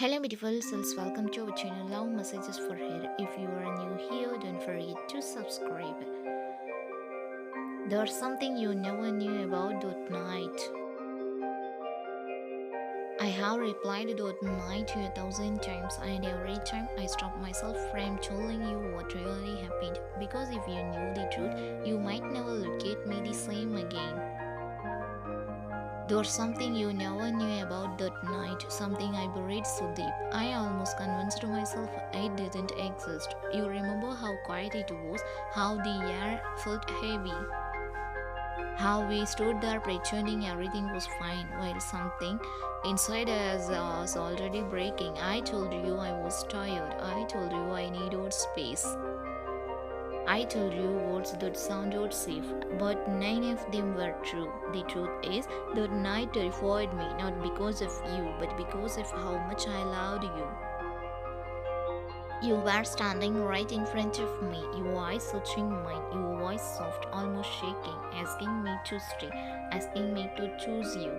Hello, beautiful souls. Welcome to our channel Love Messages for Her. If you are new here, don't forget to subscribe. There's something you never knew about that night. I have replied that night a thousand times, and every time I stop myself from telling you what really happened. Because if you knew the truth, you might never look at me the same again. There's something you never knew about that night, something I buried so deep. I almost convinced myself it didn't exist. You remember how quiet it was, how the air felt heavy, how we stood there pretending everything was fine while something inside us was already breaking. I told you I was tired. I told you I needed space. I told you words that sounded safe, but none of them were true. The truth is, that night terrified me, not because of you, but because of how much I loved you. You were standing right in front of me, your eyes searching mine, your voice soft, almost shaking, asking me to stay, asking me to choose you.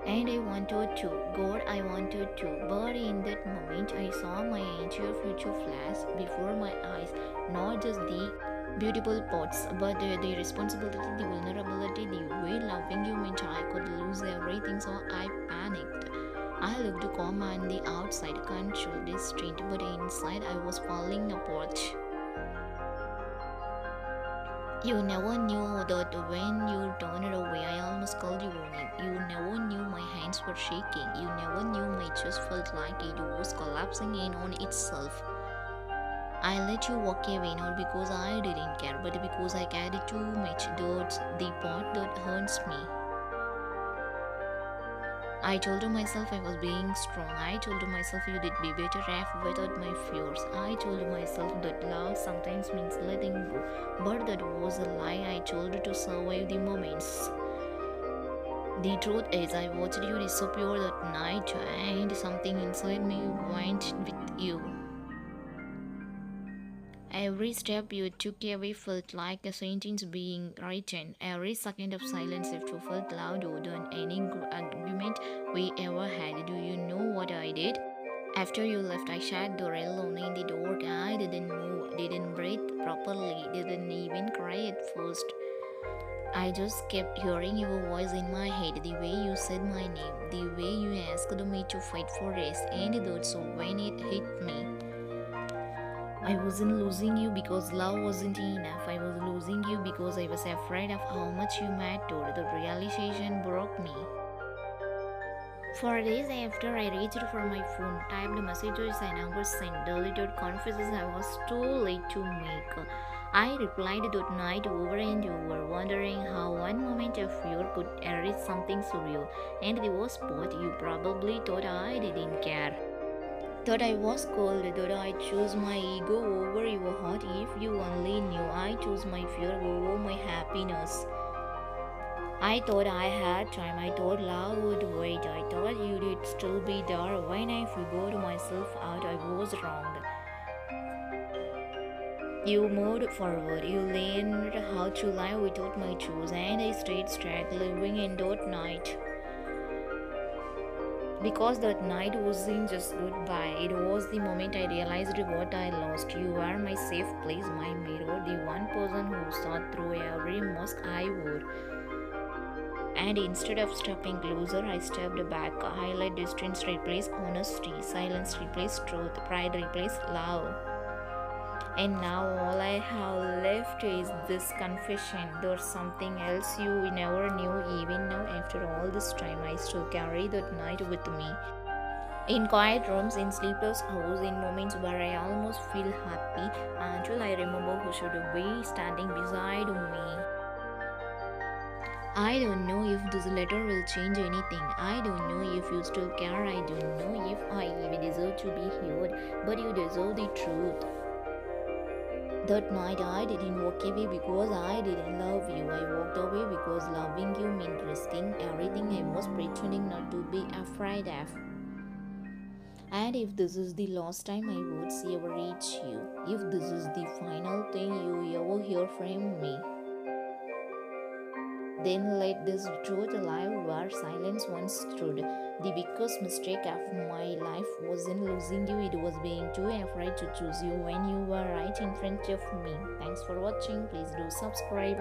And I wanted to, God, I wanted to. But in that moment, I saw my entire future flash before my eyes. Not just the beautiful parts, but the responsibility, the vulnerability, the way loving you meant I could lose everything. So I panicked. I looked calm on the outside, controlled, distant, but inside I was falling apart. You never knew that when you turned away, I almost called your name. You never knew my hands were shaking. You never knew my chest felt like it was collapsing in on itself. I let you walk away not because I didn't care, but because I carried too much. That's the part that hurts me. I told myself I was being strong. I told myself you did be better off without my fears. I told myself that love sometimes means letting go. But that was a lie I told to survive the moments. The truth is, I watched you disappear that night, and something inside me went with you. Every step you took away felt like a sentence being written. Every second of silence if you felt louder than any argument we ever had. Do you know what I did? After you left, I sat there alone in the dark. I didn't move, didn't breathe properly, didn't even cry at first. I just kept hearing your voice in my head, the way you said my name, the way you asked me to fight for us, and that's when it hit me. I wasn't losing you because love wasn't enough. I was losing you because I was afraid of how much you mattered. The realization broke me. 4 days after, I reached for my phone, typed messages I never sent, deleted conferences I was too late to make. I replied that night over and over, wondering how one moment of fear could erase something so real. And the worst part, you probably thought I didn't care. Thought I was cold, thought I chose my ego over your heart. If you only knew, I chose my fear over my happiness. I thought I had time, I thought love would wait, I thought you'd still be there. When I figured myself out, I was wrong. You moved forward, you learned how to live without my choice, and I stayed stuck living in that night. Because that night wasn't just goodbye, it was the moment I realized what I lost. You were my safe place, my mirror, the one person who saw through every mask I wore. And instead of stepping closer, I stepped back. I let distance replace honesty, silence replace truth, pride replace love. And now all I have left is this confession. There's something else you never knew. Even now, after all this time, I still carry that night with me. In quiet rooms, in sleepless hours, in moments where I almost feel happy, until I remember who should be standing beside me. I don't know if this letter will change anything. I don't know if you still care. I don't know if I even deserve to be heard. But you deserve the truth. That night I didn't walk away because I didn't love you. I walked away because loving you meant risking everything I was pretending not to be afraid of. And if this is the last time I would ever reach you, if this is the final thing you ever hear from me, Then let this truth alive where silence once stood. The biggest mistake of my life wasn't losing you, it was being too afraid to choose you when you were right in front of me. Thanks for watching. Please do subscribe.